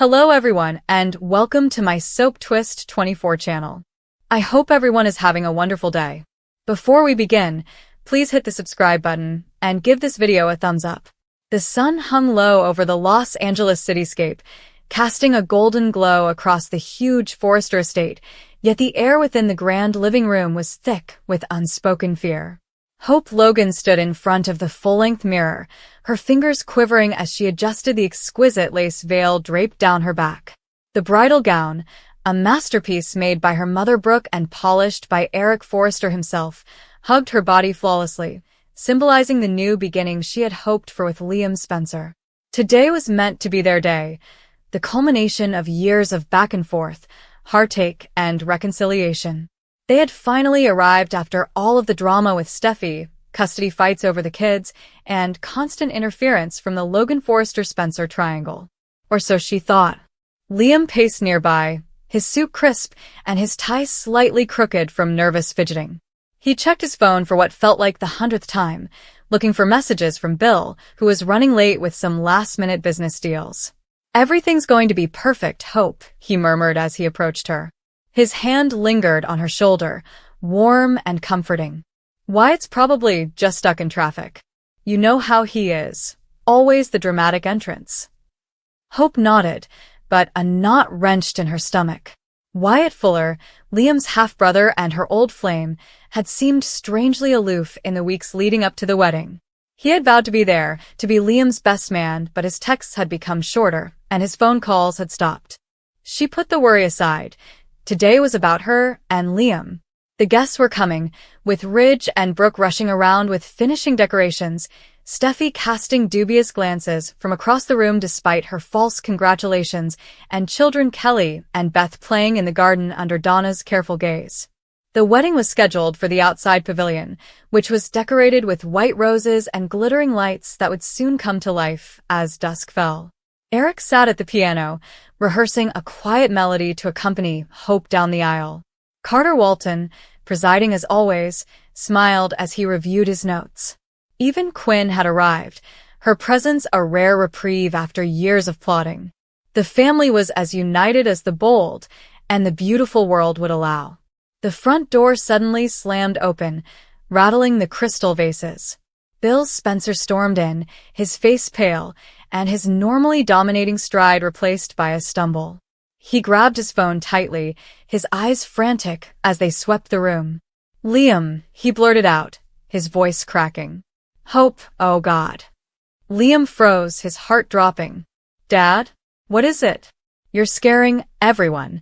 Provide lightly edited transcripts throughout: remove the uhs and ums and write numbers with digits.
Hello everyone, and welcome to my Soap Twist 24 channel. I hope everyone is having a wonderful day. Before we begin, please hit the subscribe button and give this video a thumbs up. The sun hung low over the Los Angeles cityscape, casting a golden glow across the huge Forester estate, yet the air within the grand living room was thick with unspoken fear. Hope Logan stood in front of the full-length mirror, her fingers quivering as she adjusted the exquisite lace veil draped down her back. The bridal gown, a masterpiece made by her mother Brooke and polished by Eric Forrester himself, hugged her body flawlessly, symbolizing the new beginning she had hoped for with Liam Spencer. Today was meant to be their day, the culmination of years of back and forth, heartache, and reconciliation. They had finally arrived after all of the drama with Steffi, custody fights over the kids, and constant interference from the Logan Forrester-Spencer triangle. Or so she thought. Liam paced nearby, his suit crisp and his tie slightly crooked from nervous fidgeting. He checked his phone for what felt like the 100th time, looking for messages from Bill, who was running late with some last-minute business deals. "Everything's going to be perfect, Hope," he murmured as he approached her. His hand lingered on her shoulder, warm and comforting. "Wyatt's probably just stuck in traffic. You know how he is. Always the dramatic entrance." Hope nodded, but a knot wrenched in her stomach. Wyatt Fuller, Liam's half-brother and her old flame, had seemed strangely aloof in the weeks leading up to the wedding. He had vowed to be there, to be Liam's best man, but his texts had become shorter, and his phone calls had stopped. She put the worry aside. Today was about her and Liam. The guests were coming, with Ridge and Brooke rushing around with finishing decorations, Steffi casting dubious glances from across the room despite her false congratulations, and children Kelly and Beth playing in the garden under Donna's careful gaze. The wedding was scheduled for the outside pavilion, which was decorated with white roses and glittering lights that would soon come to life as dusk fell. Eric sat at the piano, rehearsing a quiet melody to accompany Hope down the aisle. Carter Walton, presiding as always, smiled as he reviewed his notes. Even Quinn had arrived, her presence a rare reprieve after years of plotting. The family was as united as the bold and the beautiful world would allow. The front door suddenly slammed open, rattling the crystal vases. Bill Spencer stormed in, his face pale, and his normally dominating stride replaced by a stumble. He grabbed his phone tightly, his eyes frantic as they swept the room. "Liam," he blurted out, his voice cracking. "Hope, oh God." Liam froze, his heart dropping. "Dad? What is it? You're scaring everyone."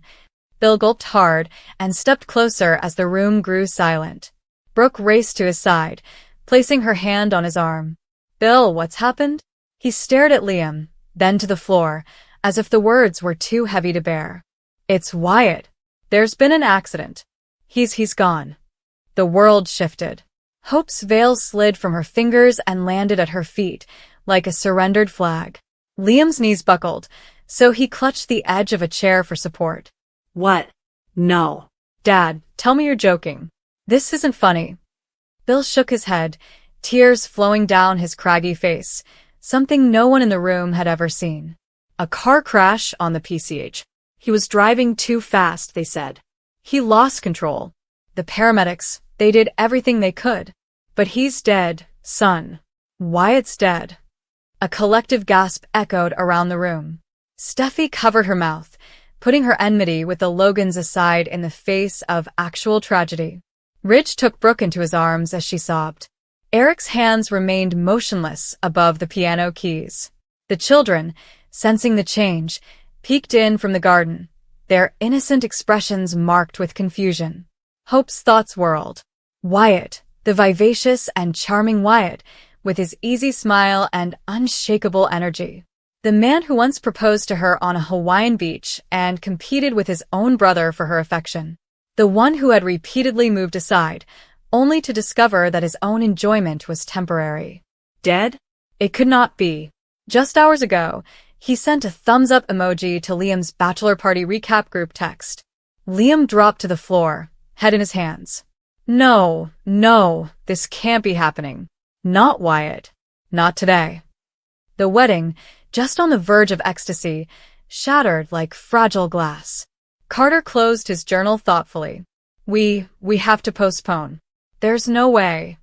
Bill gulped hard and stepped closer as the room grew silent. Brooke raced to his side, placing her hand on his arm. "Bill, what's happened?" He stared at Liam, then to the floor, as if the words were too heavy to bear. "It's Wyatt. There's been an accident. He's gone." The world shifted. Hope's veil slid from her fingers and landed at her feet, like a surrendered flag. Liam's knees buckled, so he clutched the edge of a chair for support. "What? No." "Dad, tell me you're joking. This isn't funny." Bill shook his head, tears flowing down his craggy face, something no one in the room had ever seen. "A car crash on the PCH. He was driving too fast," they said. "He lost control. The paramedics, they did everything they could. But he's dead, son. Wyatt's dead." A collective gasp echoed around the room. Steffi covered her mouth, putting her enmity with the Logans aside in the face of actual tragedy. Ridge took Brooke into his arms as she sobbed. Eric's hands remained motionless above the piano keys. The children, sensing the change, peeked in from the garden, their innocent expressions marked with confusion. Hope's thoughts whirled. Wyatt, the vivacious and charming Wyatt, with his easy smile and unshakable energy. The man who once proposed to her on a Hawaiian beach and competed with his own brother for her affection. The one who had repeatedly moved aside, only to discover that his own enjoyment was temporary. Dead? It could not be. Just hours ago, he sent a thumbs-up emoji to Liam's bachelor party recap group text. Liam dropped to the floor, head in his hands. No, this can't be happening. Not Wyatt. Not today. The wedding, just on the verge of ecstasy, shattered like fragile glass. Carter closed his journal thoughtfully. We have to postpone. There's no way.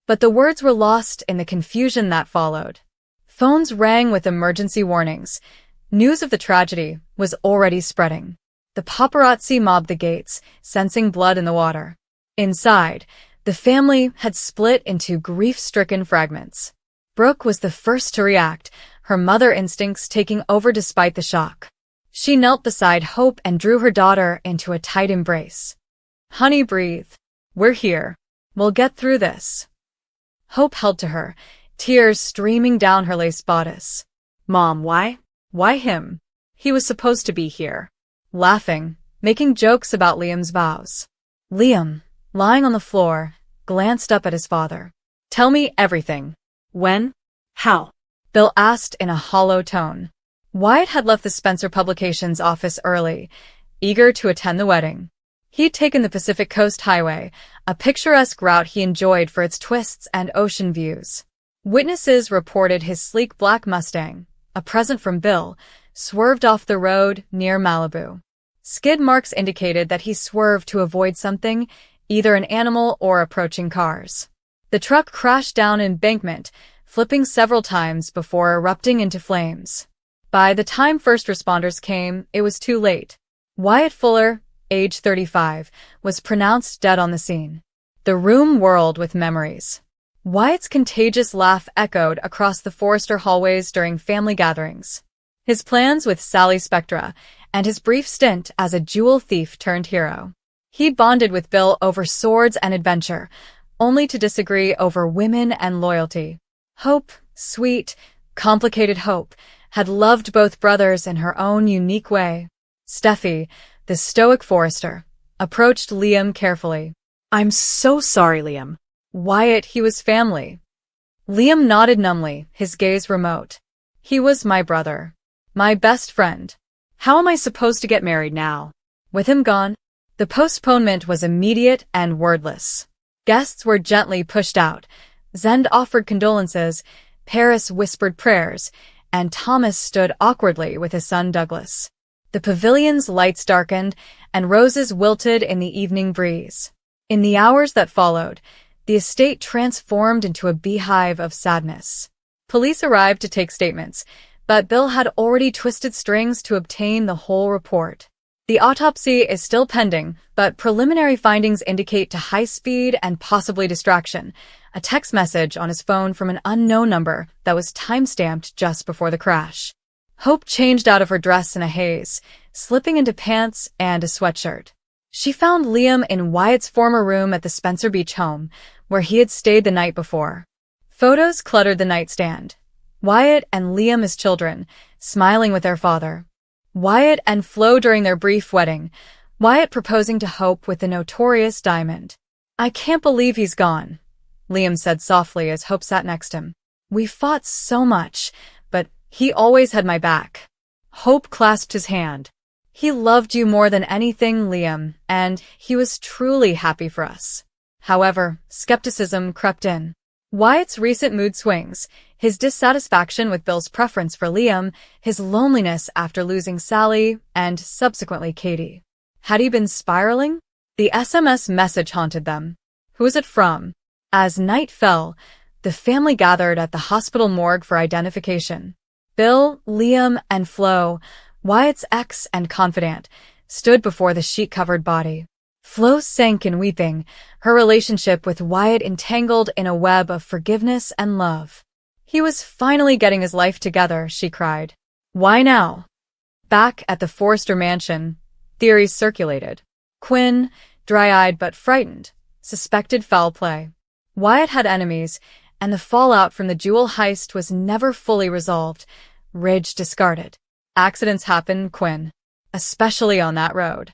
But the words were lost in the confusion that followed. Phones rang with emergency warnings. News of the tragedy was already spreading. The paparazzi mobbed the gates, sensing blood in the water. Inside, the family had split into grief-stricken fragments. Brooke was the first to react, her mother instincts taking over despite the shock. She knelt beside Hope and drew her daughter into a tight embrace. "Honey, breathe. We're here. We'll get through this." Hope held to her, tears streaming down her lace bodice. Mom, why? Why him? He was supposed to be here. Laughing, making jokes about Liam's vows. Liam, lying on the floor, glanced up at his father. "Tell me everything." When? How? Bill asked in a hollow tone. Wyatt had left the Spencer Publications office early, eager to attend the wedding. He'd taken the Pacific Coast Highway, a picturesque route he enjoyed for its twists and ocean views. Witnesses reported his sleek black Mustang, a present from Bill, swerved off the road near Malibu. Skid marks indicated that he swerved to avoid something, either an animal or approaching cars. The truck crashed down an embankment, flipping several times before erupting into flames. By the time first responders came, it was too late. Wyatt Fuller, age 35, was pronounced dead on the scene. The room whirled with memories. Wyatt's contagious laugh echoed across the Forrester hallways during family gatherings. His plans with Sally Spectra, and his brief stint as a jewel thief turned hero. He bonded with Bill over swords and adventure, only to disagree over women and loyalty. Hope, sweet, complicated Hope, had loved both brothers in her own unique way. Steffi, the stoic Forrester, approached Liam carefully. "I'm so sorry, Liam." Wyatt, he was family. Liam nodded numbly, his gaze remote. He was my brother. My best friend. How am I supposed to get married now? With him gone, the postponement was immediate and wordless. Guests were gently pushed out. Zend offered condolences, Paris whispered prayers, and Thomas stood awkwardly with his son Douglas. The pavilion's lights darkened, and roses wilted in the evening breeze. In the hours that followed, the estate transformed into a beehive of sadness. Police arrived to take statements, but Bill had already twisted strings to obtain the whole report. The autopsy is still pending, but preliminary findings indicate to high speed and possibly distraction, a text message on his phone from an unknown number that was time-stamped just before the crash. Hope changed out of her dress in a haze, slipping into pants and a sweatshirt. She found Liam in Wyatt's former room at the Spencer Beach home, where he had stayed the night before. Photos cluttered the nightstand. Wyatt and Liam as children, smiling with their father. Wyatt and Flo during their brief wedding, Wyatt proposing to Hope with the notorious diamond. "I can't believe he's gone," Liam said softly as Hope sat next to him. "We fought so much, but he always had my back." Hope clasped his hand. "He loved you more than anything, Liam, and he was truly happy for us." However, skepticism crept in. Wyatt's recent mood swings, his dissatisfaction with Bill's preference for Liam, his loneliness after losing Sally, and subsequently Katie. Had he been spiraling? The SMS message haunted them. Who was it from? As night fell, the family gathered at the hospital morgue for identification. Bill, Liam, and Flo, Wyatt's ex and confidant, stood before the sheet-covered body. Flo sank in weeping, her relationship with Wyatt entangled in a web of forgiveness and love. He was finally getting his life together, she cried. Why now? Back at the Forrester mansion, theories circulated. Quinn, dry-eyed but frightened, suspected foul play. Wyatt had enemies, and the fallout from the jewel heist was never fully resolved. Ridge discarded. Accidents happen, Quinn. Especially on that road.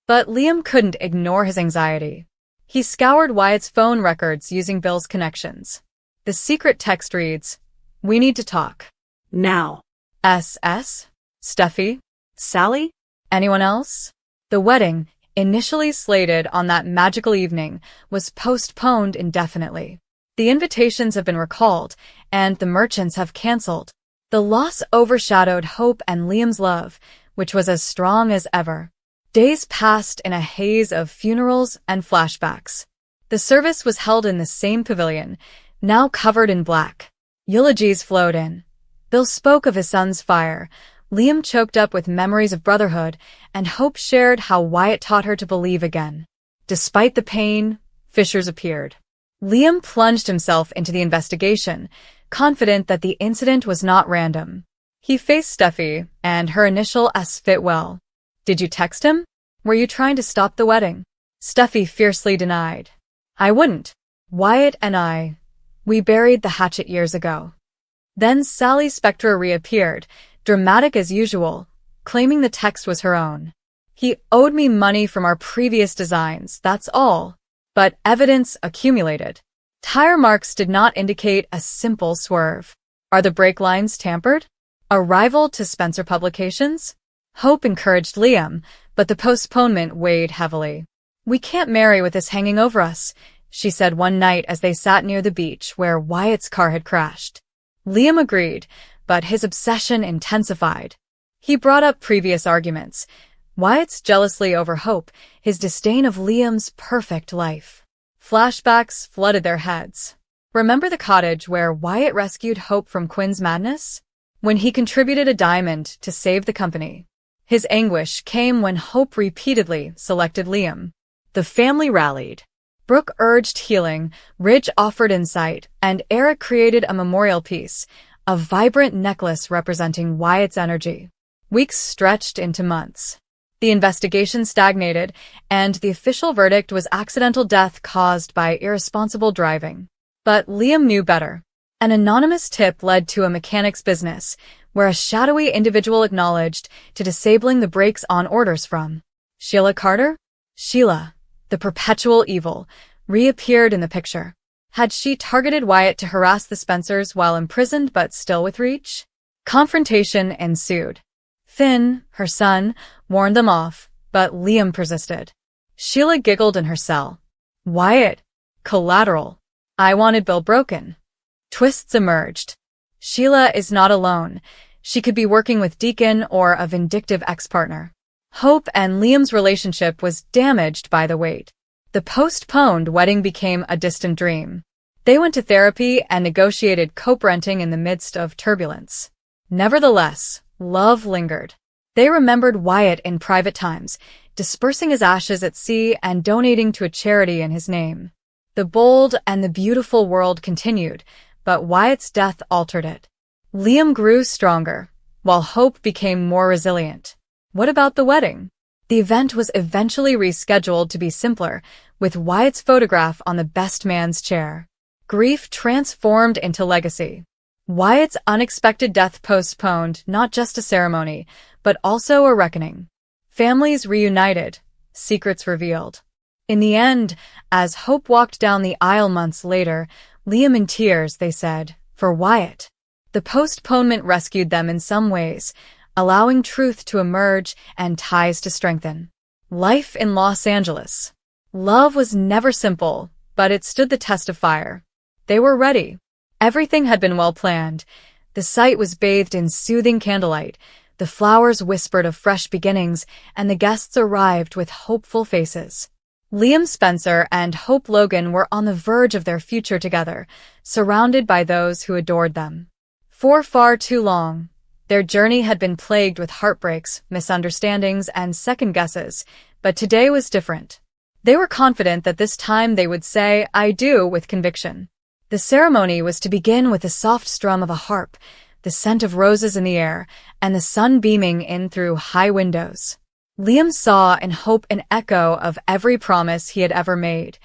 But Liam couldn't ignore his anxiety. He scoured Wyatt's phone records using Bill's connections. The secret text reads, "We need to talk. Now." S.S.? Steffi? Sally? Anyone else? The wedding, initially slated on that magical evening, was postponed indefinitely. The invitations have been recalled, and the merchants have cancelled. The loss overshadowed Hope and Liam's love, which was as strong as ever. Days passed in a haze of funerals and flashbacks. The service was held in the same pavilion, now covered in black. Eulogies flowed in. Bill spoke of his son's fire, Liam choked up with memories of brotherhood, and Hope shared how Wyatt taught her to believe again. Despite the pain, fissures appeared. Liam plunged himself into the investigation, confident that the incident was not random. He faced Steffi, and her initial S fit well. "Did you text him? Were you trying to stop the wedding?" Steffi fiercely denied. "I wouldn't. Wyatt and we buried the hatchet years ago." Then Sally's spectre reappeared, dramatic as usual, claiming the text was her own. "He owed me money from our previous designs, that's all." But evidence accumulated. Tire marks did not indicate a simple swerve. Are the brake lines tampered? A rival to Spencer Publications? Hope encouraged Liam, but the postponement weighed heavily. "We can't marry with this hanging over us," she said one night as they sat near the beach where Wyatt's car had crashed. Liam agreed, but his obsession intensified. He brought up previous arguments. Wyatt's jealousy over Hope, his disdain of Liam's perfect life. Flashbacks flooded their heads. Remember the cottage where Wyatt rescued Hope from Quinn's madness? When he contributed a diamond to save the company. His anguish came when Hope repeatedly selected Liam. The family rallied. Brooke urged healing, Ridge offered insight, and Eric created a memorial piece, a vibrant necklace representing Wyatt's energy. Weeks stretched into months. The investigation stagnated, and the official verdict was accidental death caused by irresponsible driving. But Liam knew better. An anonymous tip led to a mechanic's business, where a shadowy individual acknowledged to disabling the brakes on orders from Sheila Carter. Sheila, the perpetual evil, reappeared in the picture. Had she targeted Wyatt to harass the Spencers while imprisoned but still with reach? Confrontation ensued. Finn, her son, warned them off, but Liam persisted. Sheila giggled in her cell. "Wyatt, collateral. I wanted Bill broken." Twists emerged. Sheila is not alone. She could be working with Deacon or a vindictive ex-partner. Hope and Liam's relationship was damaged by the wait. The postponed wedding became a distant dream. They went to therapy and negotiated co-parenting in the midst of turbulence. Nevertheless, love lingered. They remembered Wyatt in private times, dispersing his ashes at sea and donating to a charity in his name. The bold and the beautiful world continued, but Wyatt's death altered it. Liam grew stronger, while Hope became more resilient. What about the wedding? The event was eventually rescheduled to be simpler, with Wyatt's photograph on the best man's chair. Grief transformed into legacy. Wyatt's unexpected death postponed not just a ceremony, but also a reckoning. Families reunited, secrets revealed. In the end, as Hope walked down the aisle months later, Liam in tears, they said, for Wyatt. The postponement rescued them in some ways, allowing truth to emerge and ties to strengthen. Life in Los Angeles. Love was never simple, but it stood the test of fire. They were ready. Everything had been well planned. The site was bathed in soothing candlelight, the flowers whispered of fresh beginnings, and the guests arrived with hopeful faces. Liam Spencer and Hope Logan were on the verge of their future together, surrounded by those who adored them. For far too long, their journey had been plagued with heartbreaks, misunderstandings, and second guesses, but today was different. They were confident that this time they would say, "I do," with conviction. The ceremony was to begin with the soft strum of a harp, the scent of roses in the air, and the sun beaming in through high windows. Liam saw in Hope an echo of every promise he had ever made,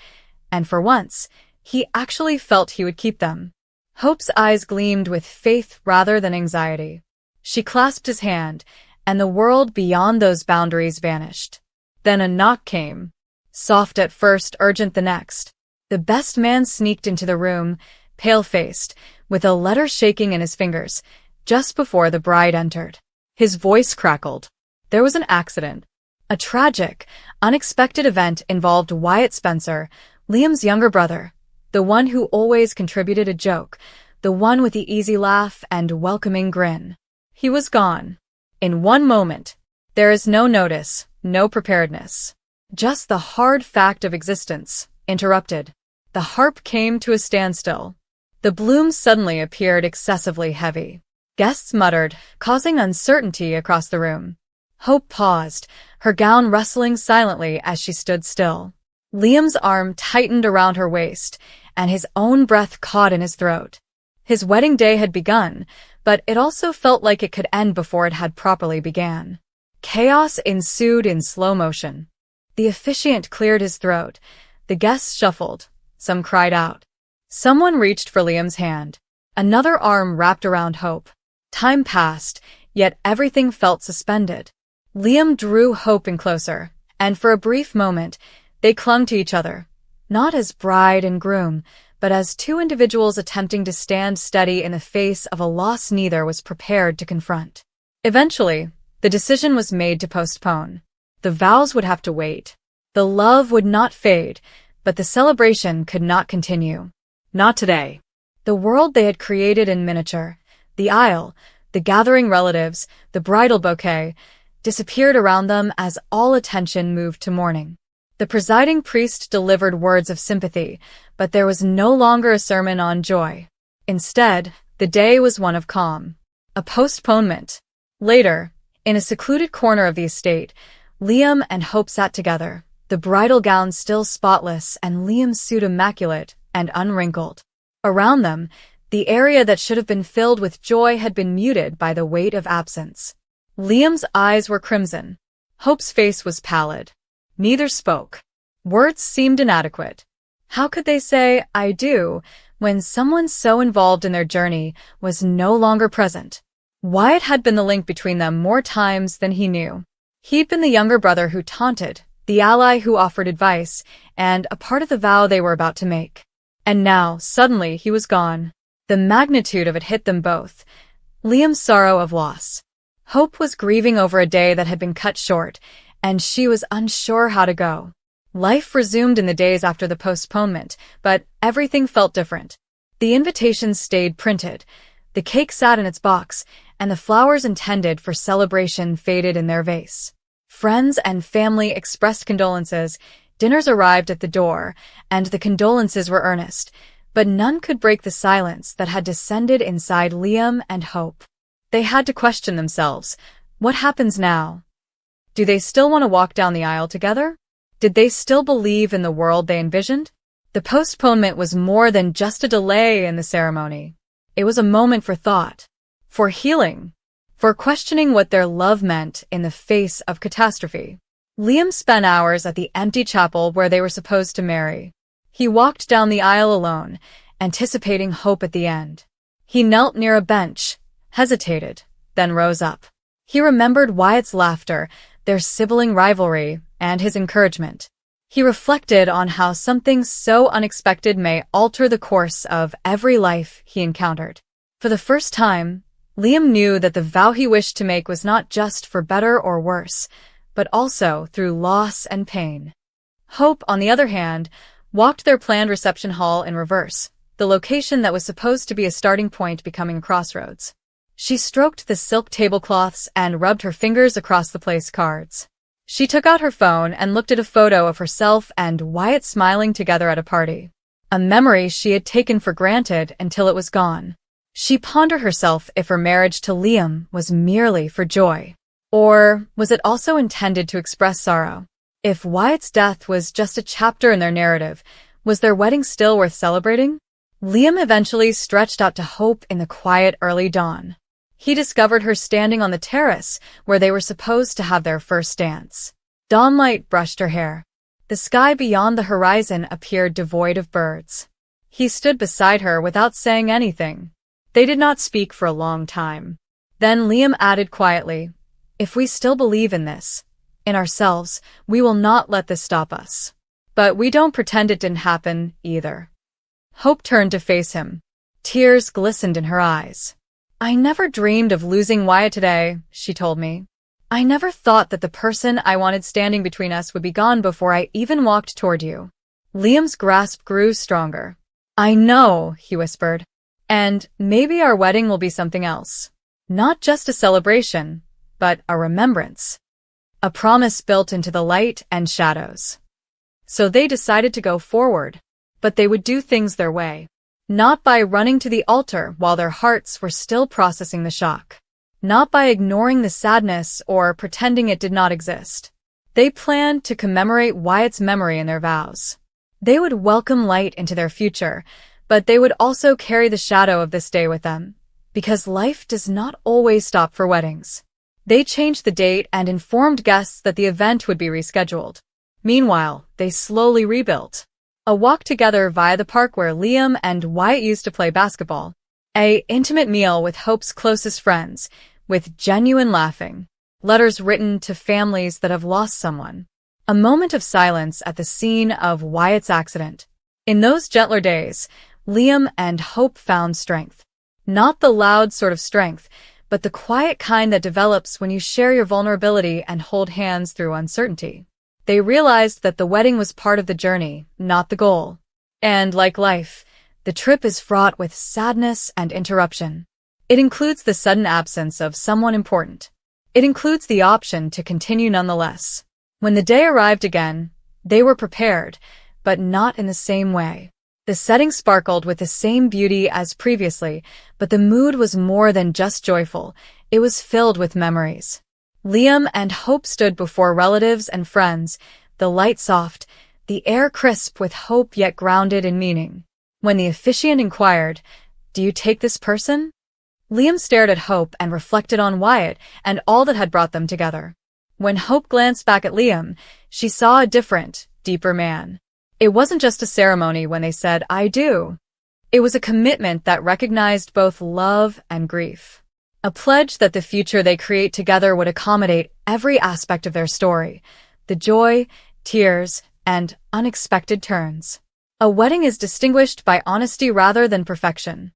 and for once, he actually felt he would keep them. Hope's eyes gleamed with faith rather than anxiety. She clasped his hand, and the world beyond those boundaries vanished. Then a knock came. Soft at first, urgent the next. The best man sneaked into the room, pale-faced, with a letter shaking in his fingers, just before the bride entered. His voice crackled. There was an accident. A tragic, unexpected event involved Wyatt Spencer, Liam's younger brother, the one who always contributed a joke, the one with the easy laugh and welcoming grin. He was gone. In one moment. There is no notice, no preparedness. Just the hard fact of existence, interrupted. The harp came to a standstill. The blooms suddenly appeared excessively heavy. Guests muttered, causing uncertainty across the room. Hope paused, her gown rustling silently as she stood still. Liam's arm tightened around her waist, and his own breath caught in his throat. His wedding day had begun, but it also felt like it could end before it had properly began. Chaos ensued in slow motion. The officiant cleared his throat. The guests shuffled. Some cried out. Someone reached for Liam's hand. Another arm wrapped around Hope. Time passed, yet everything felt suspended. Liam drew Hope in closer, and for a brief moment, they clung to each other. Not as bride and groom, but as two individuals attempting to stand steady in the face of a loss neither was prepared to confront. Eventually, the decision was made to postpone. The vows would have to wait. The love would not fade, but the celebration could not continue. Not today. The world they had created in miniature, the aisle, the gathering relatives, the bridal bouquet, disappeared around them as all attention moved to mourning. The presiding priest delivered words of sympathy, but there was no longer a sermon on joy. Instead, the day was one of calm. A postponement. Later, in a secluded corner of the estate, Liam and Hope sat together, the bridal gown still spotless and Liam's suit immaculate and unwrinkled. Around them, the area that should have been filled with joy had been muted by the weight of absence. Liam's eyes were crimson. Hope's face was pallid. Neither spoke. Words seemed inadequate. How could they say, "I do," when someone so involved in their journey was no longer present? Wyatt had been the link between them more times than he knew. He'd been the younger brother who taunted, the ally who offered advice, and a part of the vow they were about to make. And now, suddenly, he was gone. The magnitude of it hit them both. Liam's sorrow of loss. Hope was grieving over a day that had been cut short, and she was unsure how to go. Life resumed in the days after the postponement, but everything felt different. The invitations stayed printed, the cake sat in its box, and the flowers intended for celebration faded in their vase. Friends and family expressed condolences, dinners arrived at the door, and the condolences were earnest, but none could break the silence that had descended inside Liam and Hope. They had to question themselves. What happens now? Do they still want to walk down the aisle together? Did they still believe in the world they envisioned? The postponement was more than just a delay in the ceremony. It was a moment for thought, for healing, for questioning what their love meant in the face of catastrophe. Liam spent hours at the empty chapel where they were supposed to marry. He walked down the aisle alone, anticipating Hope at the end. He knelt near a bench, hesitated, then rose up. He remembered Wyatt's laughter, their sibling rivalry, and his encouragement. He reflected on how something so unexpected may alter the course of every life he encountered. For the first time, Liam knew that the vow he wished to make was not just for better or worse, but also through loss and pain. Hope, on the other hand, walked their planned reception hall in reverse, the location that was supposed to be a starting point becoming a crossroads. She stroked the silk tablecloths and rubbed her fingers across the place cards. She took out her phone and looked at a photo of herself and Wyatt smiling together at a party. A memory she had taken for granted until it was gone. She pondered herself if her marriage to Liam was merely for joy. Or was it also intended to express sorrow? If Wyatt's death was just a chapter in their narrative, was their wedding still worth celebrating? Liam eventually stretched out to Hope in the quiet early dawn. He discovered her standing on the terrace where they were supposed to have their first dance. Dawnlight brushed her hair. The sky beyond the horizon appeared devoid of birds. He stood beside her without saying anything. They did not speak for a long time. Then Liam added quietly, "If we still believe in this, in ourselves, we will not let this stop us. But we don't pretend it didn't happen, either." Hope turned to face him. Tears glistened in her eyes. "I never dreamed of losing Wyatt today," she told me. "I never thought that the person I wanted standing between us would be gone before I even walked toward you." Liam's grasp grew stronger. "I know," he whispered. And maybe our wedding will be something else. Not just a celebration, but a remembrance. A promise built into the light and shadows. So they decided to go forward, but they would do things their way. Not by running to the altar while their hearts were still processing the shock. Not by ignoring the sadness or pretending it did not exist. They planned to commemorate Wyatt's memory in their vows. They would welcome light into their future, but they would also carry the shadow of this day with them. Because life does not always stop for weddings. They changed the date and informed guests that the event would be rescheduled. Meanwhile, they slowly rebuilt. A walk together via the park where Liam and Wyatt used to play basketball. A intimate meal with Hope's closest friends, with genuine laughing. Letters written to families that have lost someone. A moment of silence at the scene of Wyatt's accident. In those gentler days, Liam and Hope found strength. Not the loud sort of strength, but the quiet kind that develops when you share your vulnerability and hold hands through uncertainty. They realized that the wedding was part of the journey, not the goal. And like life, the trip is fraught with sadness and interruption. It includes the sudden absence of someone important. It includes the option to continue nonetheless. When the day arrived again, they were prepared, but not in the same way. The setting sparkled with the same beauty as previously, but the mood was more than just joyful. It was filled with memories. Liam and Hope stood before relatives and friends, the light soft, the air crisp with hope yet grounded in meaning. When the officiant inquired, "Do you take this person?" Liam stared at Hope and reflected on Wyatt and all that had brought them together. When Hope glanced back at Liam, she saw a different, deeper man. It wasn't just a ceremony when they said, "I do." It was a commitment that recognized both love and grief. A pledge that the future they create together would accommodate every aspect of their story, the joy, tears, and unexpected turns. A wedding is distinguished by honesty rather than perfection.